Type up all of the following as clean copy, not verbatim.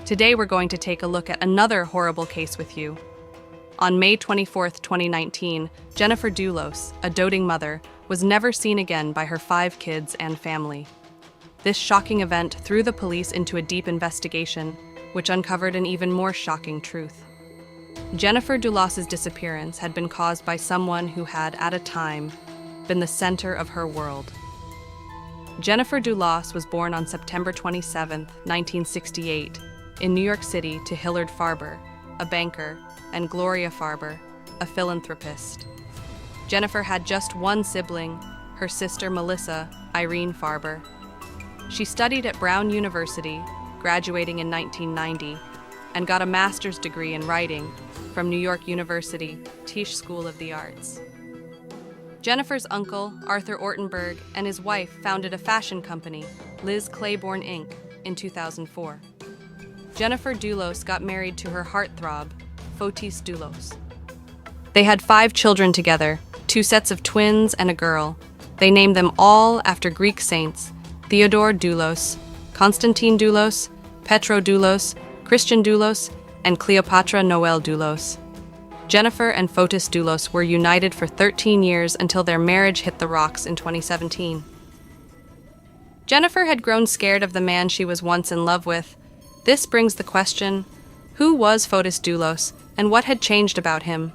Today we're going to take a look at another horrible case with you. On May 24, 2019, Jennifer Dulos, a doting mother, was never seen again by her 5 kids and family. This shocking event threw the police into a deep investigation, which uncovered an even more shocking truth. Jennifer Dulos' disappearance had been caused by someone who had, at a time, been the center of her world. Jennifer Dulos was born on September 27, 1968, in New York City to Hillard Farber, a banker, and Gloris Farber, a philanthropist. Jennifer had just one sibling, her sister Melissa, Irene Farber. She studied at Brown University, graduating in 1990, and got a master's degree in writing from New York University Tisch School of the Arts. Jennifer's uncle, Arthur Ortenberg, and his wife founded a fashion company, Liz Claiborne Inc., in 2004. Jennifer Dulos got married to her heartthrob, Fotis Dulos. They had 5 children together, 2 sets of twins and a girl. They named them all after Greek saints: Theodore Doulos, Constantine Doulos, Petro Doulos, Christian Doulos, and Cleopatra Noel Doulos. Jennifer and Fotis Dulos were united for 13 years until their marriage hit the rocks in 2017. Jennifer had grown scared of the man she was once in love with. This brings the question, who was Fotis Dulos, and what had changed about him?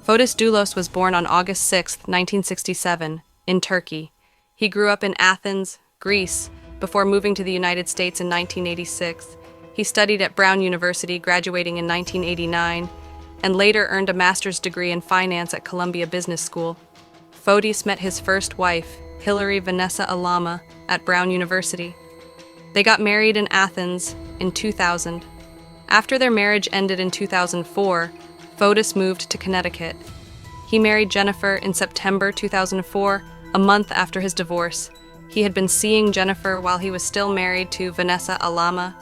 Fotis Dulos was born on August 6, 1967, in Turkey. He grew up in Athens, Greece, before moving to the United States in 1986. He studied at Brown University, graduating in 1989, and later earned a master's degree in finance at Columbia Business School. Fotis met his first wife, Hilary Vanessa Alama, at Brown University. They got married in Athens in 2000. After their marriage ended in 2004, Fotis moved to Connecticut. He married Jennifer in September 2004, a month after his divorce. He had been seeing Jennifer while he was still married to Vanessa Alama.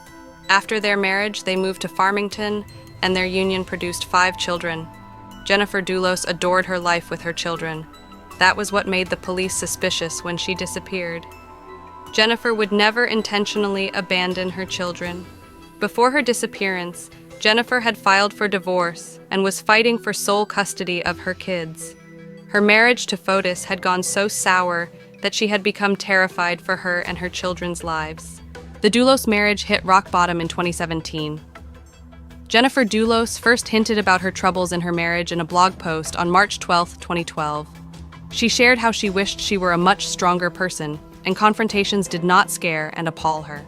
After their marriage, they moved to Farmington, and their union produced 5 children. Jennifer Dulos adored her life with her children. That was what made the police suspicious when she disappeared. Jennifer would never intentionally abandon her children. Before her disappearance, Jennifer had filed for divorce and was fighting for sole custody of her kids. Her marriage to Fotis had gone so sour that she had become terrified for her and her children's lives. The Dulos marriage hit rock bottom in 2017. Jennifer Dulos first hinted about her troubles in her marriage in a blog post on March 12, 2012. She shared how she wished she were a much stronger person, and confrontations did not scare and appall her.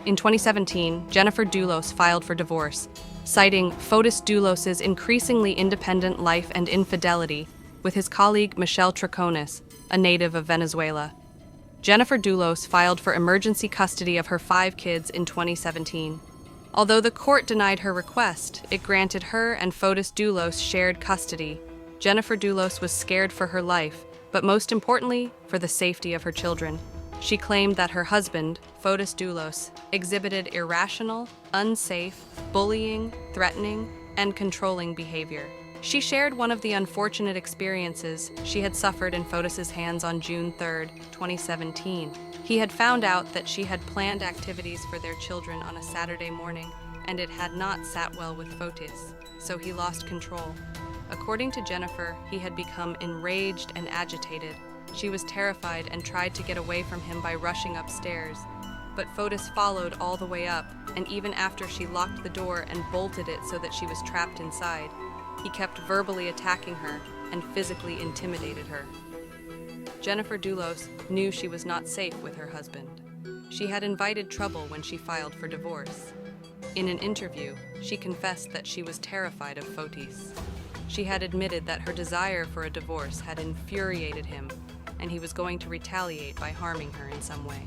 In 2017, Jennifer Dulos filed for divorce, citing Fotis Dulos' increasingly independent life and infidelity with his colleague Michelle Troconis, a native of Venezuela. Jennifer Dulos filed for emergency custody of her 5 kids in 2017. Although the court denied her request, it granted her and Fotis Dulos shared custody. Jennifer Dulos was scared for her life, but most importantly, for the safety of her children. She claimed that her husband, Fotis Dulos, exhibited irrational, unsafe, bullying, threatening, and controlling behavior. She shared one of the unfortunate experiences she had suffered in Fotis' hands on June 3, 2017. He had found out that she had planned activities for their children on a Saturday morning, and it had not sat well with Fotis, so he lost control. According to Jennifer, he had become enraged and agitated. She was terrified and tried to get away from him by rushing upstairs. But Fotis followed all the way up, and even after she locked the door and bolted it so that she was trapped inside, he kept verbally attacking her and physically intimidated her. Jennifer Dulos knew she was not safe with her husband. She had invited trouble when she filed for divorce. In an interview, she confessed that she was terrified of Fotis. She had admitted that her desire for a divorce had infuriated him, and he was going to retaliate by harming her in some way.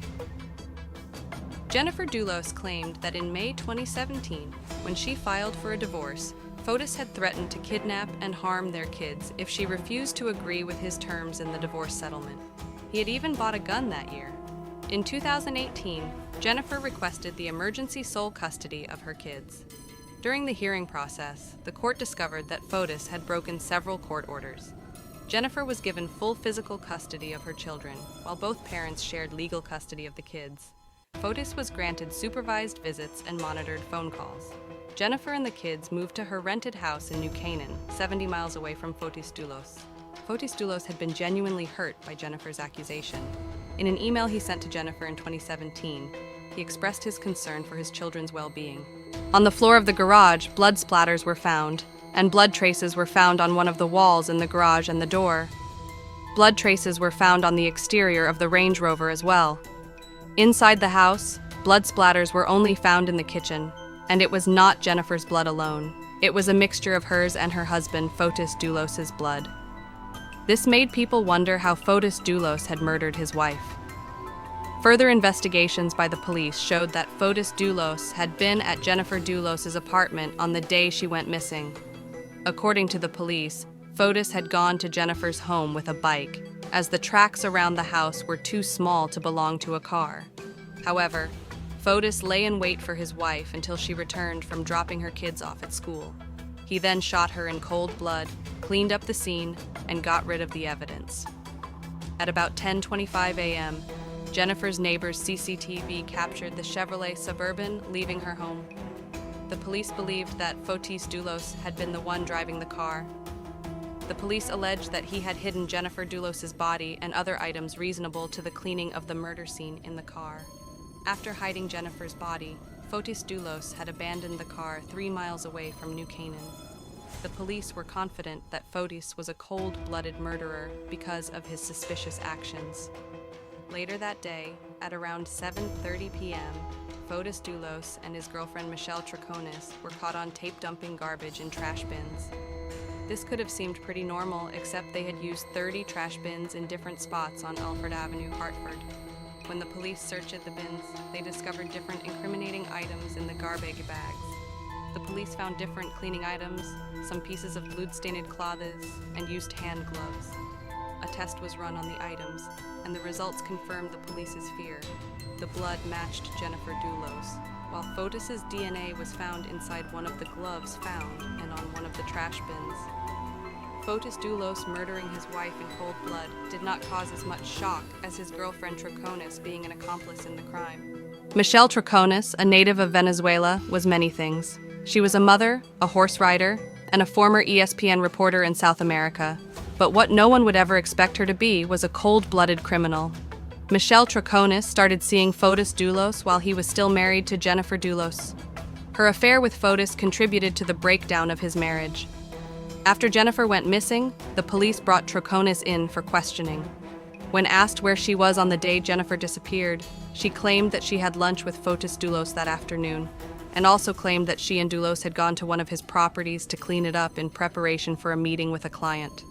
Jennifer Dulos claimed that in May 2017, when she filed for a divorce, Fotis had threatened to kidnap and harm their kids if she refused to agree with his terms in the divorce settlement. He had even bought a gun that year. In 2018, Jennifer requested the emergency sole custody of her kids. During the hearing process, the court discovered that Fotis had broken several court orders. Jennifer was given full physical custody of her children, while both parents shared legal custody of the kids. Fotis was granted supervised visits and monitored phone calls. Jennifer and the kids moved to her rented house in New Canaan, 70 miles away from Fotis Dulos. Fotis Dulos had been genuinely hurt by Jennifer's accusation. In an email he sent to Jennifer in 2017, he expressed his concern for his children's well-being. On the floor of the garage, blood splatters were found, and blood traces were found on one of the walls in the garage and the door. Blood traces were found on the exterior of the Range Rover as well. Inside the house, blood splatters were only found in the kitchen, and it was not Jennifer's blood alone. It was a mixture of hers and her husband, Fotis Dulos' blood. This made people wonder how Fotis Dulos had murdered his wife. Further investigations by the police showed that Fotis Dulos had been at Jennifer Dulos' apartment on the day she went missing. According to the police, Fotis had gone to Jennifer's home with a bike, as the tracks around the house were too small to belong to a car. However, Fotis lay in wait for his wife until she returned from dropping her kids off at school. He then shot her in cold blood, cleaned up the scene, and got rid of the evidence. At about 10:25 a.m., Jennifer's neighbor's CCTV captured the Chevrolet Suburban leaving her home. The police believed that Fotis Dulos had been the one driving the car. The police alleged that he had hidden Jennifer Dulos' body and other items reasonable to the cleaning of the murder scene in the car. After hiding Jennifer's body, Fotis Dulos had abandoned the car 3 miles away from New Canaan. The police were confident that Fotis was a cold-blooded murderer because of his suspicious actions. Later that day, at around 7:30 p.m., Fotis Dulos and his girlfriend Michelle Troconis were caught on tape dumping garbage in trash bins. This could have seemed pretty normal, except they had used 30 trash bins in different spots on Alfred Avenue, Hartford. When the police searched the bins, they discovered different incriminating items in the garbage bags. The police found different cleaning items, some pieces of blood-stained clothes, and used hand gloves. A test was run on the items, and the results confirmed the police's fear. The blood matched Jennifer Dulos, while Fotis' DNA was found inside one of the gloves found and on one of the trash bins. Fotis Dulos murdering his wife in cold blood did not cause as much shock as his girlfriend Troconis being an accomplice in the crime. Michelle Troconis, a native of Venezuela, was many things. She was a mother, a horse rider, and a former ESPN reporter in South America. But what no one would ever expect her to be was a cold-blooded criminal. Michelle Troconis started seeing Fotis Dulos while he was still married to Jennifer Dulos. Her affair with Fotis contributed to the breakdown of his marriage. After Jennifer went missing, the police brought Troconis in for questioning. When asked where she was on the day Jennifer disappeared, she claimed that she had lunch with Fotis Dulos that afternoon, and also claimed that she and Dulos had gone to one of his properties to clean it up in preparation for a meeting with a client.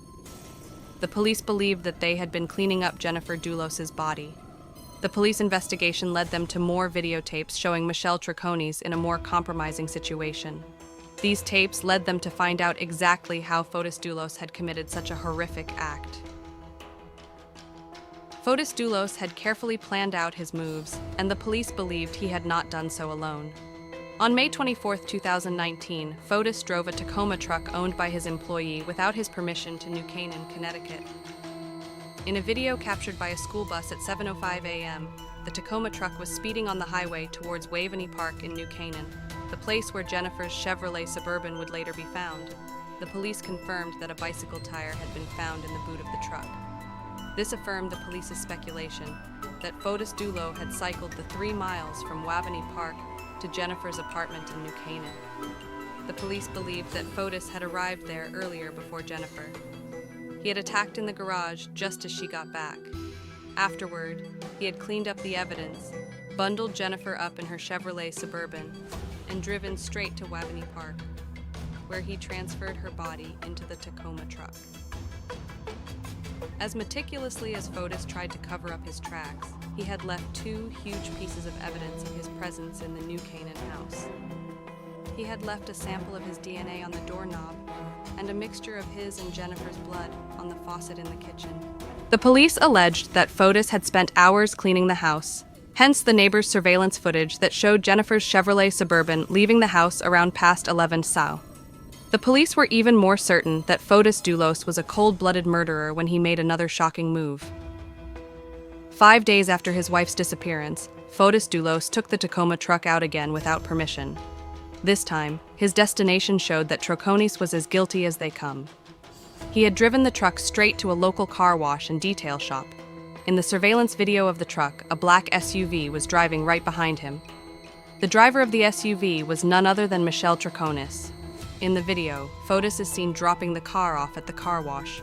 The police believed that they had been cleaning up Jennifer Dulos' body. The police investigation led them to more videotapes showing Michelle Troconis in a more compromising situation. These tapes led them to find out exactly how Fotis Dulos had committed such a horrific act. Fotis Dulos had carefully planned out his moves, and the police believed he had not done so alone. On May 24, 2019, Fotis drove a Tacoma truck owned by his employee without his permission to New Canaan, Connecticut. In a video captured by a school bus at 7:05 a.m., the Tacoma truck was speeding on the highway towards Waveney Park in New Canaan, the place where Jennifer's Chevrolet Suburban would later be found. The police confirmed that a bicycle tire had been found in the boot of the truck. This affirmed the police's speculation that Fotis Dulos had cycled the 3 miles from Waveney Park to Jennifer's apartment in New Canaan. The police believed that Fotis had arrived there earlier before Jennifer. He had attacked in the garage just as she got back. Afterward, he had cleaned up the evidence, bundled Jennifer up in her Chevrolet Suburban, and driven straight to Waveney Park, where he transferred her body into the Tacoma truck. As meticulously as Fotis tried to cover up his tracks, he had left 2 huge pieces of evidence of his presence in the New Canaan house. He had left a sample of his DNA on the doorknob and a mixture of his and Jennifer's blood on the faucet in the kitchen. The police alleged that Fotis had spent hours cleaning the house, hence the neighbor's surveillance footage that showed Jennifer's Chevrolet Suburban leaving the house around past 11 SAU. The police were even more certain that Fotis Dulos was a cold-blooded murderer when he made another shocking move. 5 days after his wife's disappearance, Fotis Dulos took the Tacoma truck out again without permission. This time, his destination showed that Troconis was as guilty as they come. He had driven the truck straight to a local car wash and detail shop. In the surveillance video of the truck, a black SUV was driving right behind him. The driver of the SUV was none other than Michelle Troconis. In the video, Fotis is seen dropping the car off at the car wash.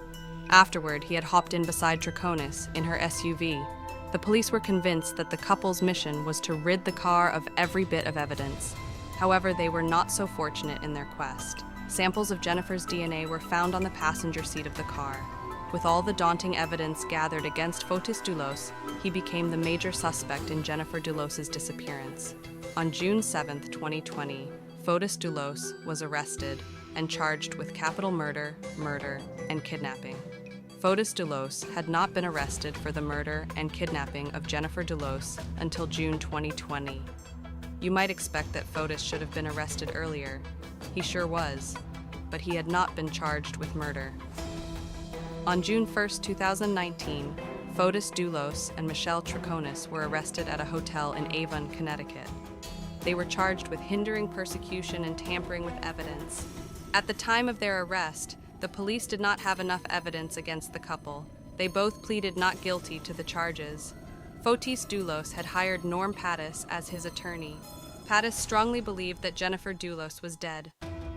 Afterward, he had hopped in beside Troconis in her SUV. The police were convinced that the couple's mission was to rid the car of every bit of evidence. However, they were not so fortunate in their quest. Samples of Jennifer's DNA were found on the passenger seat of the car. With all the daunting evidence gathered against Fotis Dulos, he became the major suspect in Jennifer Dulos's disappearance. On June 7, 2020, Fotis Dulos was arrested and charged with capital murder, and kidnapping. Fotis Dulos had not been arrested for the murder and kidnapping of Jennifer Dulos until June 2020. You might expect that Fotis should have been arrested earlier. He sure was, but he had not been charged with murder. On June 1, 2019, Fotis Dulos and Michelle Troconis were arrested at a hotel in Avon, Connecticut. They were charged with hindering persecution and tampering with evidence. At the time of their arrest, the police did not have enough evidence against the couple. They both pleaded not guilty to the charges. Fotis Dulos had hired Norm Pattis as his attorney. Pattis strongly believed that Jennifer Dulos was dead.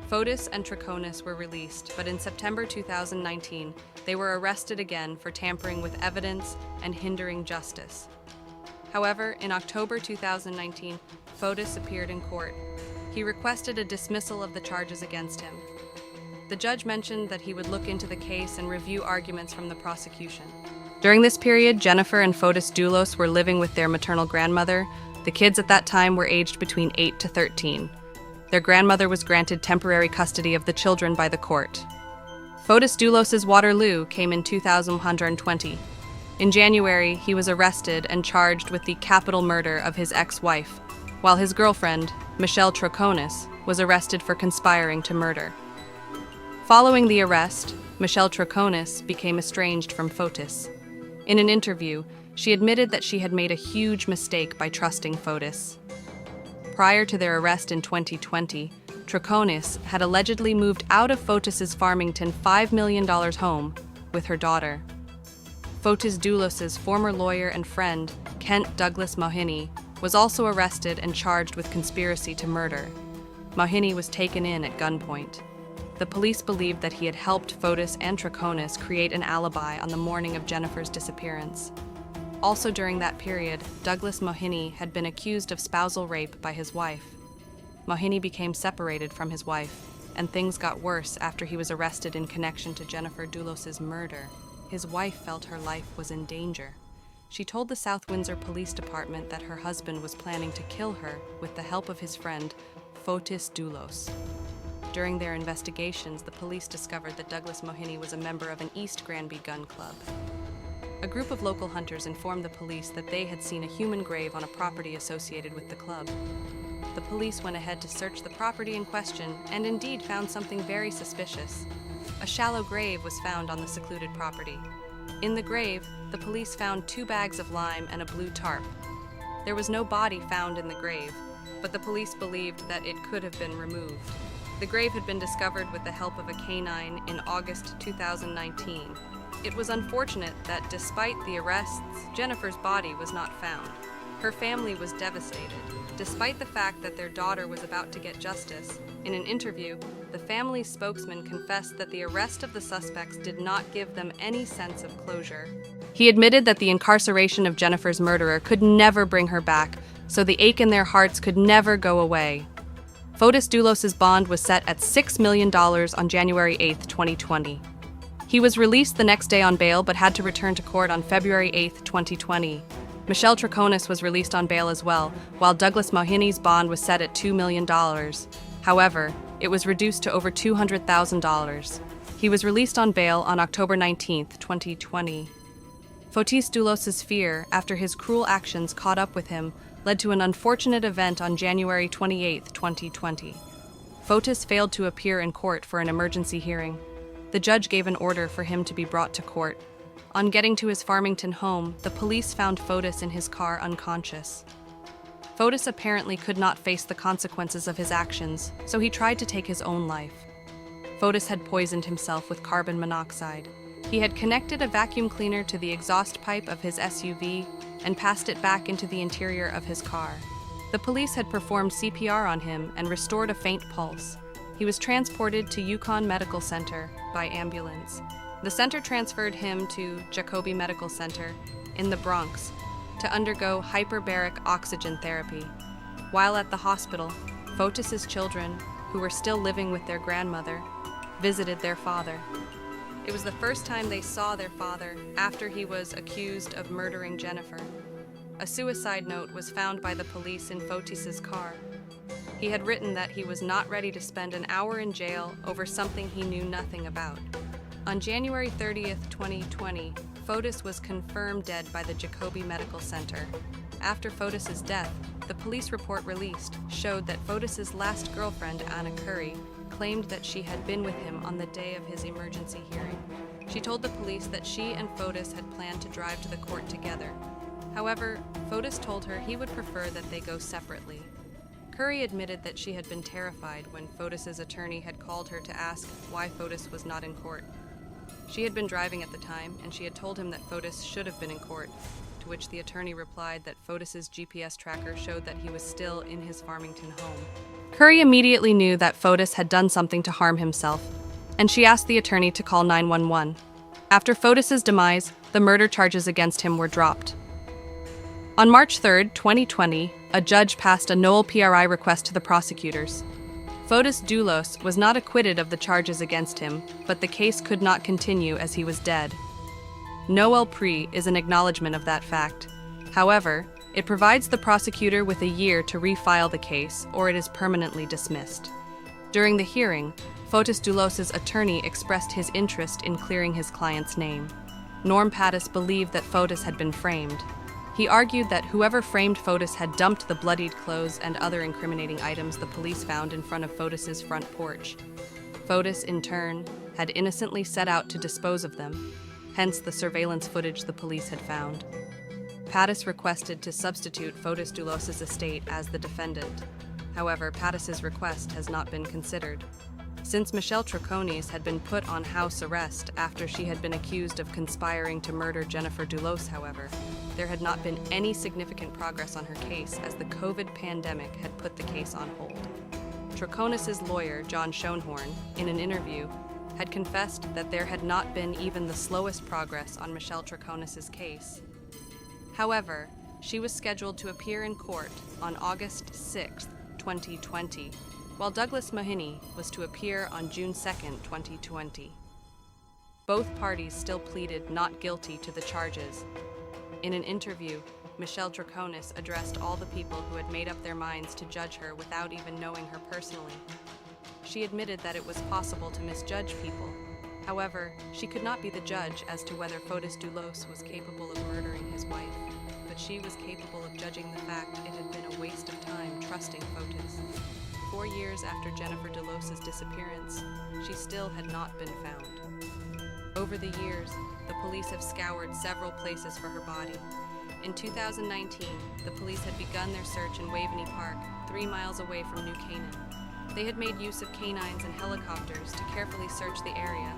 Fotis and Troconis were released, but in September 2019, they were arrested again for tampering with evidence and hindering justice. However, in October 2019, Fotis appeared in court. He requested a dismissal of the charges against him. The judge mentioned that he would look into the case and review arguments from the prosecution. During this period, Jennifer and Fotis Dulos were living with their maternal grandmother. The kids at that time were aged between 8 to 13. Their grandmother was granted temporary custody of the children by the court. Fotis Dulos's Waterloo came in 2120. In January, he was arrested and charged with the capital murder of his ex-wife, while his girlfriend, Michelle Troconis, was arrested for conspiring to murder. Following the arrest, Michelle Troconis became estranged from Fotis. In an interview, she admitted that she had made a huge mistake by trusting Fotis. Prior to their arrest in 2020, Troconis had allegedly moved out of Fotis's Farmington $5 million home with her daughter. Fotis Dulos's former lawyer and friend, Kent Douglas Mohini, was also arrested and charged with conspiracy to murder. Mohini was taken in at gunpoint. The police believed that he had helped Fotis and Troconis create an alibi on the morning of Jennifer's disappearance. Also during that period, Douglas Mohini had been accused of spousal rape by his wife. Mohini became separated from his wife, and things got worse after he was arrested in connection to Jennifer Dulos's murder. His wife felt her life was in danger. She told the South Windsor Police Department that her husband was planning to kill her with the help of his friend, Fotis Dulos. During their investigations, the police discovered that Douglas Mohini was a member of an East Granby gun club. A group of local hunters informed the police that they had seen a human grave on a property associated with the club. The police went ahead to search the property in question and indeed found something very suspicious. A shallow grave was found on the secluded property. In the grave, the police found 2 bags of lime and a blue tarp. There was no body found in the grave, but the police believed that it could have been removed. The grave had been discovered with the help of a canine in August 2019. It was unfortunate that despite the arrests, Jennifer's body was not found. Her family was devastated. Despite the fact that their daughter was about to get justice, in an interview, the family's spokesman confessed that the arrest of the suspects did not give them any sense of closure. He admitted that the incarceration of Jennifer's murderer could never bring her back, so the ache in their hearts could never go away. Fotis Dulos's bond was set at $6 million on January 8, 2020. He was released the next day on bail but had to return to court on February 8, 2020. Michelle Troconis was released on bail as well, while Douglas Mohini's bond was set at $2 million. However, it was reduced to over $200,000. He was released on bail on October 19, 2020. Fotis Dulos's fear, after his cruel actions caught up with him, led to an unfortunate event on January 28, 2020. Fotis failed to appear in court for an emergency hearing. The judge gave an order for him to be brought to court. On getting to his Farmington home, the police found Fotis in his car unconscious. Fotis apparently could not face the consequences of his actions, so he tried to take his own life. Fotis had poisoned himself with carbon monoxide. He had connected a vacuum cleaner to the exhaust pipe of his SUV and passed it back into the interior of his car. The police had performed CPR on him and restored a faint pulse. He was transported to Yukon Medical Center by ambulance. The center transferred him to Jacobi Medical Center in the Bronx to undergo hyperbaric oxygen therapy. While at the hospital, Fotis's children, who were still living with their grandmother, visited their father. It was the first time they saw their father after he was accused of murdering Jennifer. A suicide note was found by the police in Fotis's car. He had written that he was not ready to spend an hour in jail over something he knew nothing about. On January 30th, 2020, Fotis was confirmed dead by the Jacobi Medical Center. After Fotis's death, the police report released showed that Fotis's last girlfriend, Anna Curry, claimed that she had been with him on the day of his emergency hearing. She told the police that she and Fotis had planned to drive to the court together. However, Fotis told her he would prefer that they go separately. Curry admitted that she had been terrified when Fotis's attorney had called her to ask why Fotis was not in court. She had been driving at the time, and she had told him that Fotis should have been in court, to which the attorney replied that Fotis's GPS tracker showed that he was still in his Farmington home. Curry immediately knew that Fotis had done something to harm himself, and she asked the attorney to call 911. After Fotis's demise, the murder charges against him were dropped. On March 3, 2020, a judge passed a nolle PRI request to the prosecutors. Fotis Dulos was not acquitted of the charges against him, but the case could not continue as he was dead. Nolle PRI is an acknowledgement of that fact. However, it provides the prosecutor with a year to refile the case, or it is permanently dismissed. During the hearing, Fotis Dulos's attorney expressed his interest in clearing his client's name. Norm Pattis believed that Fotis had been framed. He argued that whoever framed Fotis had dumped the bloodied clothes and other incriminating items the police found in front of Fotis's front porch. Fotis, in turn, had innocently set out to dispose of them, hence the surveillance footage the police had found. Pattis requested to substitute Fotis Dulos's estate as the defendant. However, Pattis's request has not been considered. Since Michelle Troconis had been put on house arrest after she had been accused of conspiring to murder Jennifer Dulos, however, there had not been any significant progress on her case as the COVID pandemic had put the case on hold. Troconis' lawyer, John Schoenhorn, in an interview, had confessed that there had not been even the slowest progress on Michelle Troconis' case. However, she was scheduled to appear in court on August 6, 2020, while Douglas Mahoney was to appear on June 2, 2020. Both parties still pleaded not guilty to the charges. In an interview, Michelle Troconis addressed all the people who had made up their minds to judge her without even knowing her personally. She admitted that it was possible to misjudge people. However, she could not be the judge as to whether Fotis Dulos was capable of murdering his wife, but she was capable of judging the fact it had been a waste of time trusting Fotis. 4 years after Jennifer Dulos' disappearance, she still had not been found. Over the years, the police have scoured several places for her body. In 2019, the police had begun their search in Waveney Park, 3 miles away from New Canaan. They had made use of canines and helicopters to carefully search the area.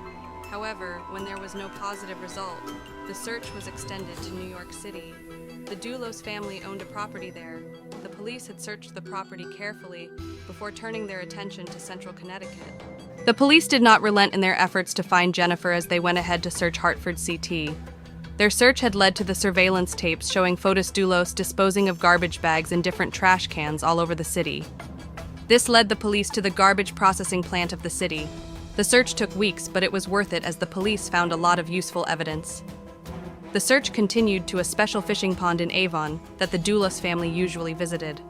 However, when there was no positive result, the search was extended to New York City. The Dulos family owned a property there. The police had searched the property carefully before turning their attention to central Connecticut. The police did not relent in their efforts to find Jennifer as they went ahead to search Hartford CT. Their search had led to the surveillance tapes showing Fotis Dulos disposing of garbage bags in different trash cans all over the city. This led the police to the garbage processing plant of the city. The search took weeks, but it was worth it as the police found a lot of useful evidence. The search continued to a special fishing pond in Avon that the Dulos family usually visited.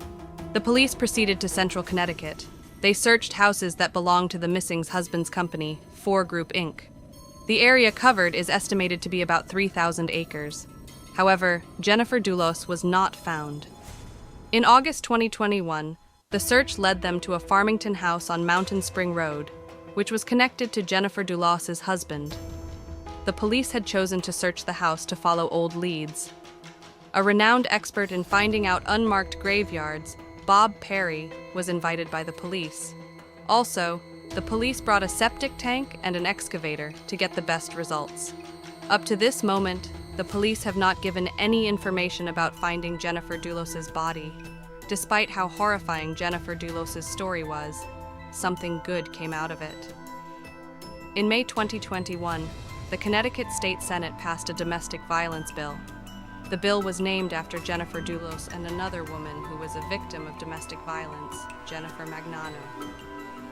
The police proceeded to central Connecticut. They searched houses that belonged to the missing's husband's company, 4 Group Inc. The area covered is estimated to be about 3,000 acres. However, Jennifer Dulos was not found. In August 2021, the search led them to a Farmington house on Mountain Spring Road, which was connected to Jennifer Dulos' husband. The police had chosen to search the house to follow old leads. A renowned expert in finding out unmarked graveyards, Bob Perry, was invited by the police. Also, the police brought a septic tank and an excavator to get the best results. Up to this moment, the police have not given any information about finding Jennifer Dulos's body. Despite how horrifying Jennifer Dulos's story was, something good came out of it. In May 2021, the Connecticut State Senate passed a domestic violence bill. The bill was named after Jennifer Dulos and another woman who was a victim of domestic violence, Jennifer Magnano.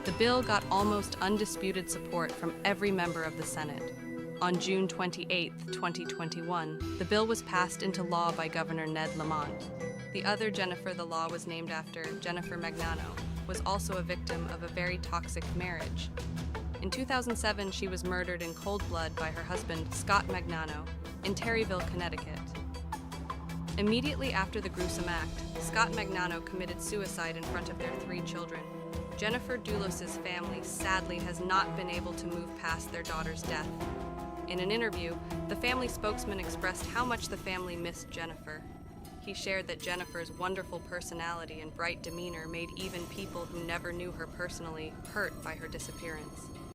The bill got almost undisputed support from every member of the Senate. On June 28, 2021, the bill was passed into law by Governor Ned Lamont. The other Jennifer the law was named after, Jennifer Magnano, was also a victim of a very toxic marriage. In 2007, she was murdered in cold blood by her husband, Scott Magnano, in Terryville, Connecticut. Immediately after the gruesome act, Scott Magnano committed suicide in front of their 3 children. Jennifer Dulos's family sadly has not been able to move past their daughter's death. In an interview, the family spokesman expressed how much the family missed Jennifer. He shared that Jennifer's wonderful personality and bright demeanor made even people who never knew her personally hurt by her disappearance.